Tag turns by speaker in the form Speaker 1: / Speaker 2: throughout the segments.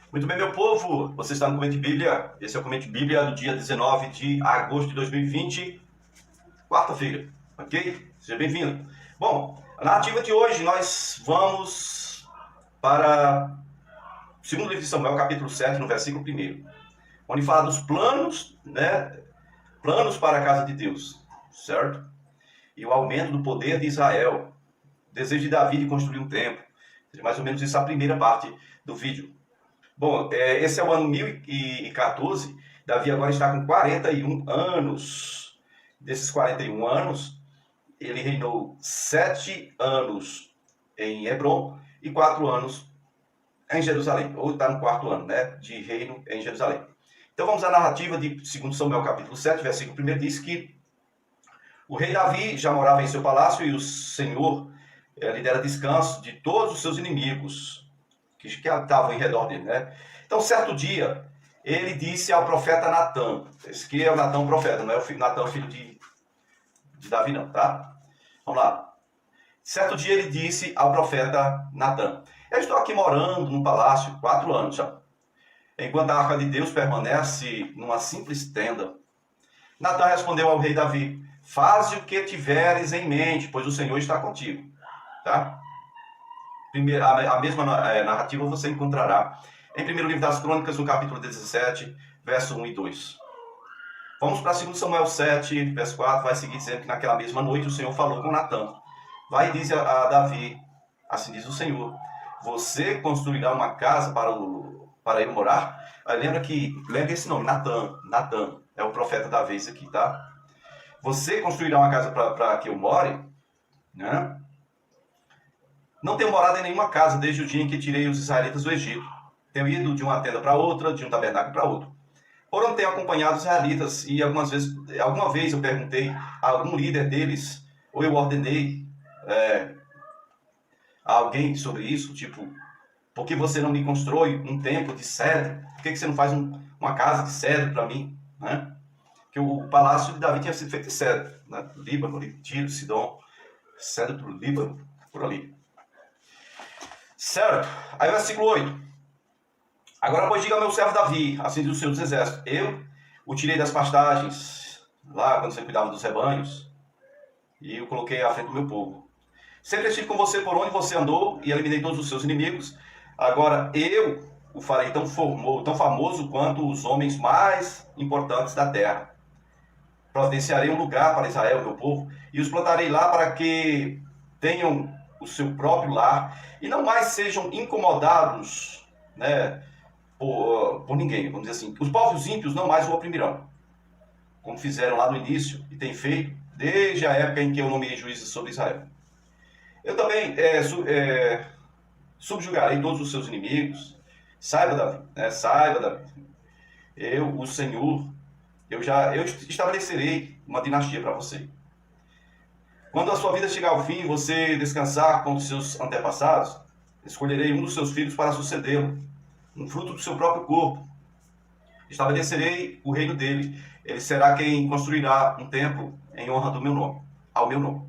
Speaker 1: Muito bem, meu povo, você está no Comente Bíblia. Esse é o Comente Bíblia do dia 19 de agosto de 2020, quarta-feira, ok? Seja bem-vindo. Bom, a narrativa de hoje nós vamos para o segundo livro de Samuel, capítulo 7, no versículo 1, onde fala dos planos, né? Planos para a casa de Deus, certo? E o aumento do poder de Israel, o desejo de Davi de construir um templo. Mais ou menos isso é a primeira parte do vídeo. Bom, esse é o ano 1014, Davi agora está com 41 anos. Desses 41 anos, ele reinou 7 anos em Hebrom e 4 anos em Jerusalém, ou está no quarto ano, né, de reino em Jerusalém. Então vamos à narrativa de 2 Samuel capítulo 7, versículo 1, diz que o rei Davi já morava em seu palácio e o Senhor lhe dera descanso de todos os seus inimigos que estavam em redor dele, né? Então, certo dia, ele disse ao profeta Natã, esse que é o Natã o profeta, não é o Natã filho de Davi não, tá? Vamos lá. Certo dia ele disse ao profeta Natã, eu estou aqui morando num palácio 4 anos já, enquanto a arca de Deus permanece numa simples tenda. Natã respondeu ao rei Davi, faze o que tiveres em mente, pois o Senhor está contigo, tá? A mesma narrativa você encontrará em 1º livro das Crônicas, no capítulo 17, verso 1 e 2. Vamos para 2 Samuel 7, verso 4, vai seguir dizendo que naquela mesma noite o Senhor falou com Natã. Vai e diz a Davi, assim diz o Senhor, você construirá uma casa para ele morar? Lembre esse nome, Natã, é o profeta da vez aqui, tá? Você construirá uma casa para que eu more, né? Não tenho morado em nenhuma casa desde o dia em que tirei os israelitas do Egito. Tenho ido de uma tenda para outra, de um tabernáculo para outro. Porém, tenho acompanhado os israelitas e alguma vez eu perguntei a algum líder deles, ou eu ordenei a alguém sobre isso, tipo, por que você não me constrói um templo de cedro? Por que você não faz uma casa de cedro para mim? Né? Que o palácio de Davi tinha sido feito de cedro, né? Líbano, Tiro, Sidom, cedro do Líbano, por ali. Certo? Aí o versículo 8. Agora, pois, diga ao meu servo Davi, assim diz o Senhor dos Exércitos, eu o tirei das pastagens, lá quando você cuidava dos rebanhos, e o coloquei à frente do meu povo. Sempre estive com você por onde você andou, e eliminei todos os seus inimigos. Agora eu o farei tão famoso quanto os homens mais importantes da terra. Providenciarei um lugar para Israel, meu povo, e os plantarei lá para que tenham o seu próprio lar e não mais sejam incomodados, né, por ninguém, vamos dizer assim. Os povos ímpios não mais o oprimirão, como fizeram lá no início e têm feito desde a época em que eu nomeei juízes sobre Israel. Eu também subjugarei todos os seus inimigos. Saiba, Davi, eu, o Senhor, eu estabelecerei uma dinastia para você. Quando a sua vida chegar ao fim e você descansar com os seus antepassados, escolherei um dos seus filhos para sucedê-lo, um fruto do seu próprio corpo. Estabelecerei o reino dele. Ele será quem construirá um templo em honra do meu nome, ao meu nome.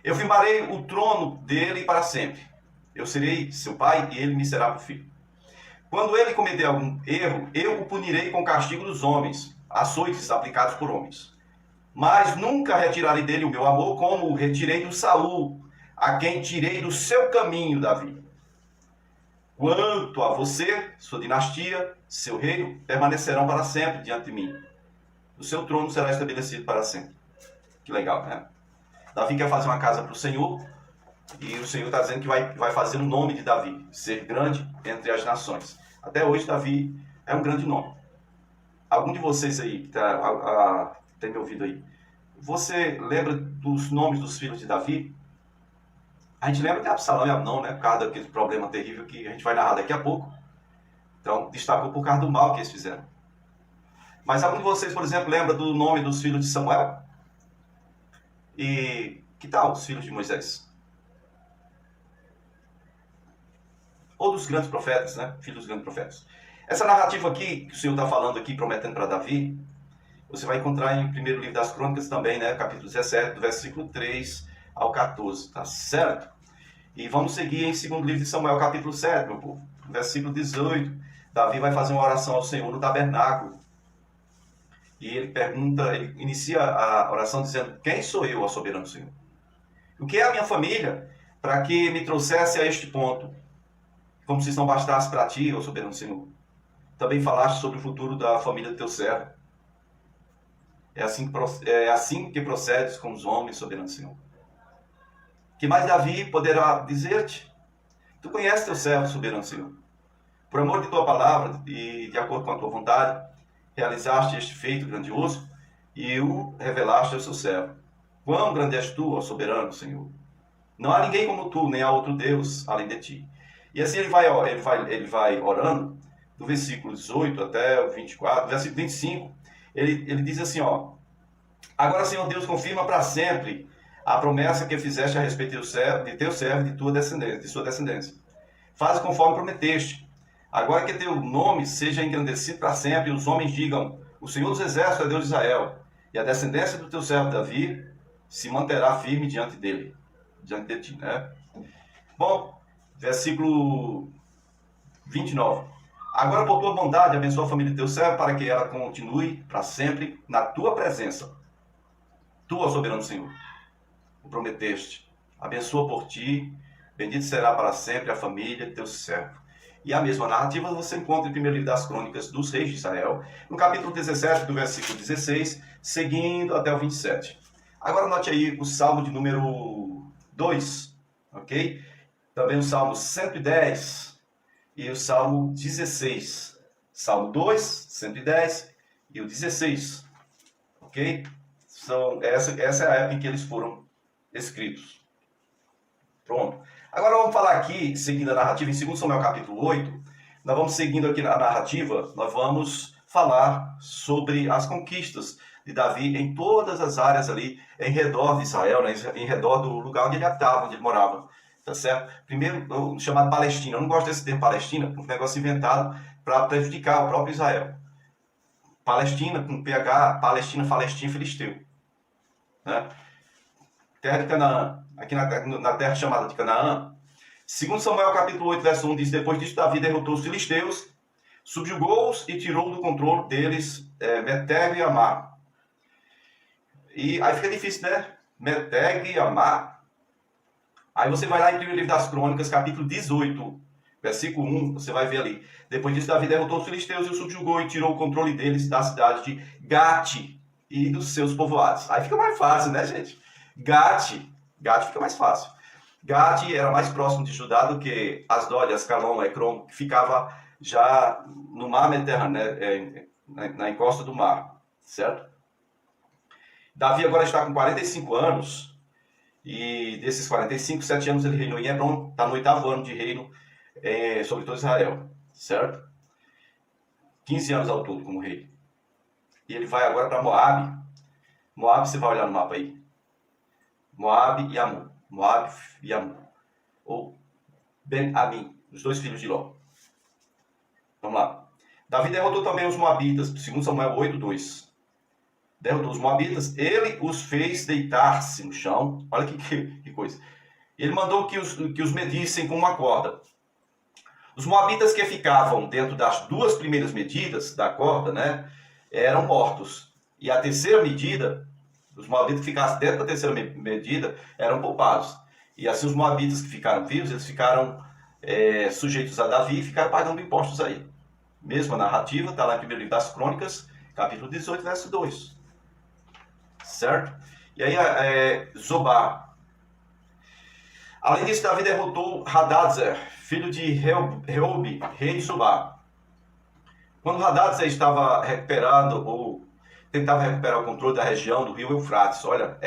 Speaker 1: Eu firmarei o trono dele para sempre. Eu serei seu pai e ele me será por filho. Quando ele cometer algum erro, eu o punirei com o castigo dos homens, açoites aplicados por homens. Mas nunca retirarei dele o meu amor, como retirei do Saul, a quem tirei do seu caminho, Davi. Quanto a você, sua dinastia, seu reino, permanecerão para sempre diante de mim. O seu trono será estabelecido para sempre. Que legal, né? Davi quer fazer uma casa para o Senhor, e o Senhor está dizendo que vai fazer o nome de Davi ser grande entre as nações. Até hoje, Davi é um grande nome. Algum de vocês aí que tem me ouvido aí, você lembra dos nomes dos filhos de Davi? A gente lembra de Absalão e Amnon, né? Por causa daquele problema terrível que a gente vai narrar daqui a pouco. Então, destacou por causa do mal que eles fizeram. Mas algum de vocês, por exemplo, lembra do nome dos filhos de Samuel? E que tal os filhos de Moisés? Ou dos grandes profetas, né? Filhos dos grandes profetas. Essa narrativa aqui, que o Senhor está falando aqui, prometendo para Davi, você vai encontrar em 1º livro das Crônicas também, né? Capítulo 17, do versículo 3 ao 14, tá certo? E vamos seguir em 2º livro de Samuel, capítulo 7, meu povo, versículo 18 Davi vai fazer uma oração ao Senhor no tabernáculo. E ele pergunta, ele inicia a oração dizendo: quem sou eu, ó soberano Senhor? O que é a minha família para que me trouxesse a este ponto? Como se isso não bastasse para ti, ó soberano Senhor. Também falaste sobre o futuro da família do teu servo. É assim que procedes com os homens, soberano Senhor. Que mais Davi poderá dizer-te? Tu conheces teu servo, soberano Senhor. Por amor de tua palavra e de acordo com a tua vontade, realizaste este feito grandioso e o revelaste ao seu servo. Quão grande és tu, ó soberano Senhor. Não há ninguém como tu, nem há outro Deus além de ti. E assim ele vai orando, do versículo 18 até o 24, versículo 25, ele diz assim, ó: agora, Senhor Deus, confirma para sempre a promessa que fizeste a respeito de teu servo e de sua descendência. Faz conforme prometeste. Agora que teu nome seja engrandecido para sempre, e os homens digam: o Senhor dos Exércitos é Deus de Israel, e a descendência do teu servo Davi se manterá firme diante de ti, né? Bom, versículo 29. Agora, por tua bondade, abençoa a família de teu servo, para que ela continue para sempre na tua presença. Tu, ó soberano Senhor, o prometeste. Abençoa por ti, bendito será para sempre a família de teu servo. E a mesma narrativa você encontra em 1º livro das Crônicas dos Reis de Israel, no capítulo 17, do versículo 16, seguindo até o 27. Agora note aí o Salmo de número 2, ok? Também o Salmo 110 e o Salmo 16. Salmo 2, 110 e o 16, ok? Essa é a época em que eles foram escritos. Pronto. Agora vamos falar aqui, seguindo a narrativa, em 2 Samuel capítulo 8, nós vamos seguindo aqui na narrativa, nós vamos falar sobre as conquistas de Davi em todas as áreas ali, em redor de Israel, né, em redor do lugar onde ele habitava, onde ele morava, tá certo? Primeiro, o chamado Palestina. Eu não gosto desse termo Palestina, porque é um negócio inventado para prejudicar o próprio Israel. Palestina, com PH, Palestina, Filisteu, né? Terra de Canaã, aqui na terra chamada de Canaã. 2 Samuel capítulo 8, verso 1 diz: depois disso Davi derrotou os filisteus, subjugou-os e tirou do controle deles Meteg e Amar. E aí fica difícil, né? Meteg e Amar. Aí você vai lá em 1º livro das Crônicas, capítulo 18, versículo 1, você vai ver ali. Depois disso Davi derrotou os filisteus e os subjugou e tirou o controle deles da cidade de Gate e dos seus povoados. Aí fica mais fácil, né, gente? Gate fica mais fácil. Gate era mais próximo de Judá do que Asdod, Ascalon, Ecrom, que ficava já no mar Mediterrâneo, né, na encosta do mar, certo? Davi agora está com 45 anos, e desses 45, 7 anos ele reinou em Hebron, está no 8º ano de reino sobre todo Israel, certo? 15 anos ao todo como rei. E ele vai agora para Moabe. Moabe, você vai olhar no mapa aí. Moabe e Amon. Moabe e Amon. Ou Ben-Amim, os dois filhos de Ló. Vamos lá. Davi derrotou também os Moabitas, 2 Samuel 8, 2. Derrotou os Moabitas, ele os fez deitar-se no chão. Olha que coisa. Ele mandou que os medissem com uma corda. Os Moabitas que ficavam dentro das 2 primeiras medidas da corda, né, eram mortos. E a terceira medida, os Moabitas que ficassem dentro da terceira medida eram poupados. E assim os Moabitas que ficaram vivos, eles ficaram sujeitos a Davi e ficaram pagando impostos aí. Mesma narrativa, está lá em 1º livro das Crônicas, capítulo 18, verso 2. Certo? E aí, Zobá. Além disso, Davi derrotou Hadadezer, filho de Reobe, rei de Zobá. Quando Hadadezer estava recuperando, ou tentava recuperar o controle da região do rio Eufrates, olha,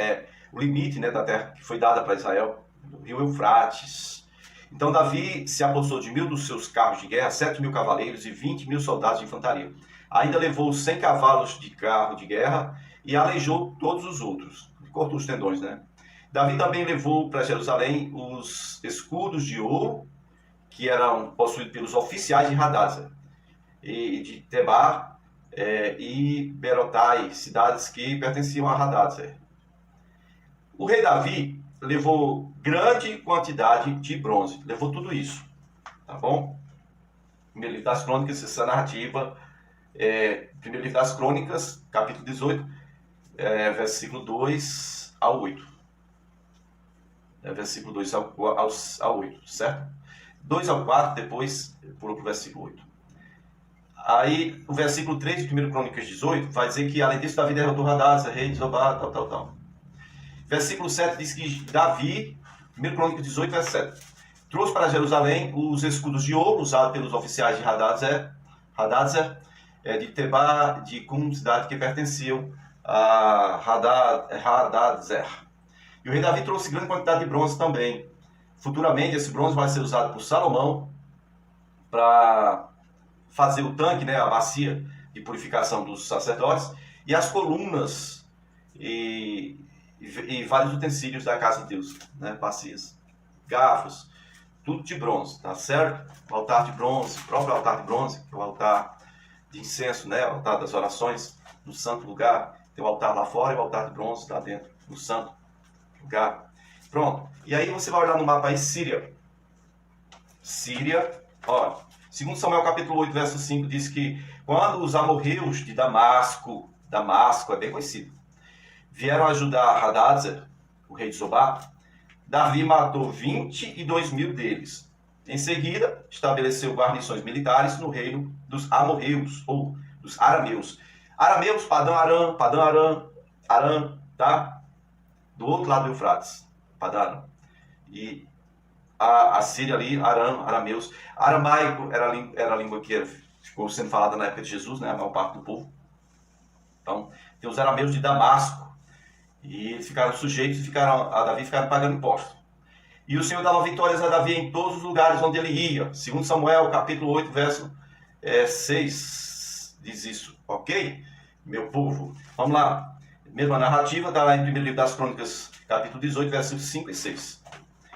Speaker 1: o limite, né, da terra que foi dada para Israel, do rio Eufrates. Então Davi se apossou de 1.000 dos seus carros de guerra, 7.000 cavaleiros e 20.000 soldados de infantaria. Ainda levou 100 cavalos de carro de guerra e aleijou todos os outros. Cortou os tendões, né? Davi também levou para Jerusalém os escudos de ouro que eram possuídos pelos oficiais de Hadadezer e de Tebar e Berotai, cidades que pertenciam a Hadadezer. O rei Davi levou grande quantidade de bronze, levou tudo isso, tá bom? Primeiro livro das Crônicas, essa narrativa, primeiro livro das Crônicas, capítulo 18, versículo 2 ao 8. Versículo 2 ao 8, certo? 2 ao 4, depois pulou para o versículo 8. Aí, o versículo 3 de 1 Crônicas 18 vai dizer que, além disso, Davi derrotou Hadad, rei de Zobá, tal. Versículo 7 diz que Davi, 1 Crônicas 18, verso 7, trouxe para Jerusalém os escudos de ouro usados pelos oficiais de Hadadzer, de Tebá, de Cum, cidade que pertenciam a Hadadzer. E o rei Davi trouxe grande quantidade de bronze também. Futuramente, esse bronze vai ser usado por Salomão para fazer o tanque, né, a bacia de purificação dos sacerdotes, e as colunas e vários utensílios da casa de Deus, né, bacias, garfos, tudo de bronze, tá certo? O altar de bronze, o próprio altar de bronze, que é o altar de incenso, né, o altar das orações, no santo lugar. Tem o altar lá fora e o altar de bronze lá dentro, no santo lugar. Pronto. E aí você vai olhar no mapa aí, Síria. Síria, ó, segundo Samuel capítulo 8, verso 5, diz que quando os amorreus de Damasco é bem conhecido, vieram ajudar Hadadzer, o rei de Zobá, Davi matou 22.000 deles. Em seguida, estabeleceu guarnições militares no reino dos amorreus, ou dos arameus. Arameus, Padã Aram, tá? Do outro lado do Eufrates, Padã Aram. E a Síria ali, arameus. Aramaico era a língua que ficou sendo falada na época de Jesus, né? A maior parte do povo. Então, tem os arameus de Damasco. E eles ficaram sujeitos a Davi ficaram pagando imposto. E o Senhor dava vitórias a Davi em todos os lugares onde ele ia. Segundo Samuel, capítulo 8, verso 6, diz isso. Ok? Meu povo. Vamos lá. Mesma narrativa, está lá em 1 livro das Crônicas, capítulo 18, versículos 5 e 6.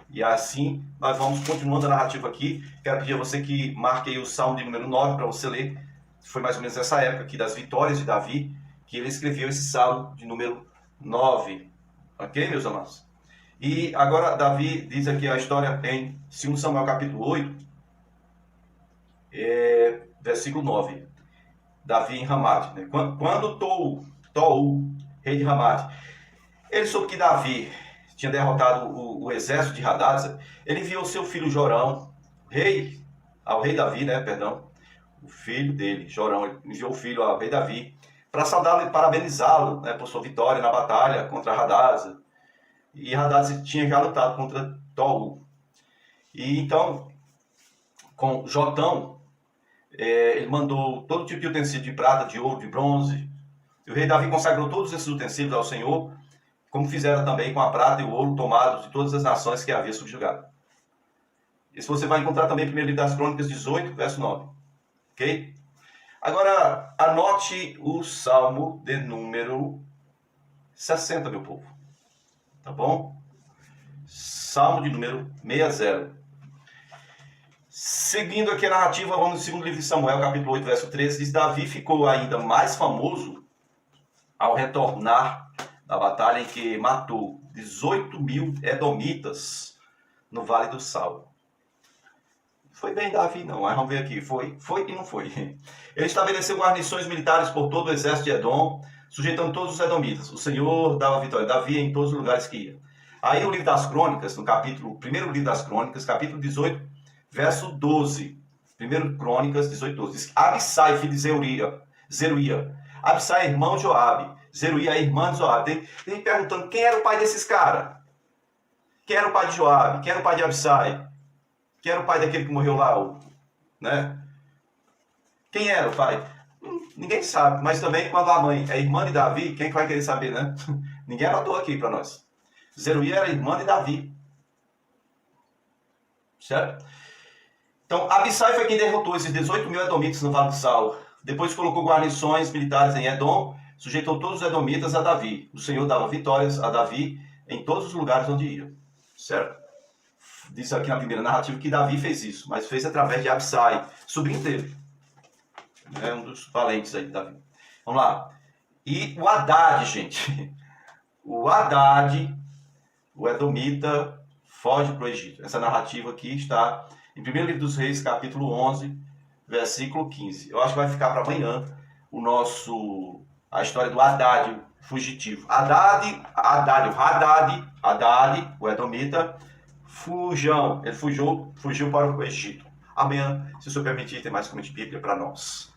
Speaker 1: E assim, nós vamos continuando a narrativa aqui. Quero pedir a você que marque aí o Salmo de número 9 para você ler. Foi mais ou menos nessa época aqui das vitórias de Davi que ele escreveu esse Salmo de número 9. Ok, meus amados? E agora Davi diz aqui a história em 2 Samuel capítulo 8, versículo 9. Davi em Ramate. Né? Quando Tou, rei de Ramate, ele soube que Davi tinha derrotado o exército de Hadadzer, ele enviou seu filho Jorão, ao rei Davi, né, perdão, o filho dele, Jorão, ele enviou o filho ao rei Davi, para saudá-lo e parabenizá-lo, né, por sua vitória na batalha contra Hadadzer. E Hadadzer tinha já lutado contra Tou. E então, com Jotão, ele mandou todo tipo de utensílio de prata, de ouro, de bronze. E o rei Davi consagrou todos esses utensílios ao Senhor, como fizeram também com a prata e o ouro tomados de todas as nações que havia subjugado. Isso você vai encontrar também no primeiro livro das Crônicas 18, verso 9. Ok? Agora, anote o Salmo de número 60, meu povo. Tá bom? Salmo de número 60. Seguindo aqui a narrativa, vamos no segundo livro de Samuel, capítulo 8, verso 13. Diz: Davi ficou ainda mais famoso ao retornar da batalha em que matou 18.000 edomitas no Vale do Sal. Foi bem Davi, não, mas vamos ver aqui. Foi e não foi. Ele estabeleceu guarnições militares por todo o exército de Edom, sujeitando todos os edomitas. O Senhor dava vitória. Davi em todos os lugares que ia. Aí o livro das Crônicas, primeiro livro das Crônicas, capítulo 18, verso 12. Primeiro Crônicas 18, 12. Diz: Abissai, filho de Zeruia. Abissai é irmão de Joabe. Zeruia é irmã de Joabe. Tem perguntando quem era o pai desses caras. Quem era o pai de Joabe? Quem era o pai de Abissai? Quem era o pai daquele que morreu lá? Né? Quem era o pai? Ninguém sabe. Mas também quando a mãe é irmã de Davi, quem que vai querer saber, né? Ninguém anotou aqui para nós. Zeruia era irmã de Davi. Certo? Então, Abissai foi quem derrotou esses 18.000 edomitas no Vale do Sal. Depois colocou guarnições militares em Edom, sujeitou todos os edomitas a Davi. O Senhor dava vitórias a Davi em todos os lugares onde ia. Certo? Diz aqui na primeira narrativa que Davi fez isso, mas fez através de Abissai, sobrinho dele. É um dos valentes aí de Davi. Vamos lá. E o Haddad, gente. O Haddad, o edomita, foge para o Egito. Essa narrativa aqui está em 1 livro dos Reis, capítulo 11, versículo 15. Eu acho que vai ficar para amanhã a história do Haddad fugitivo. Haddad, o edomita, ele fugiu para o Egito. Amanhã, se o senhor permitir, tem mais Comente Bíblia para nós.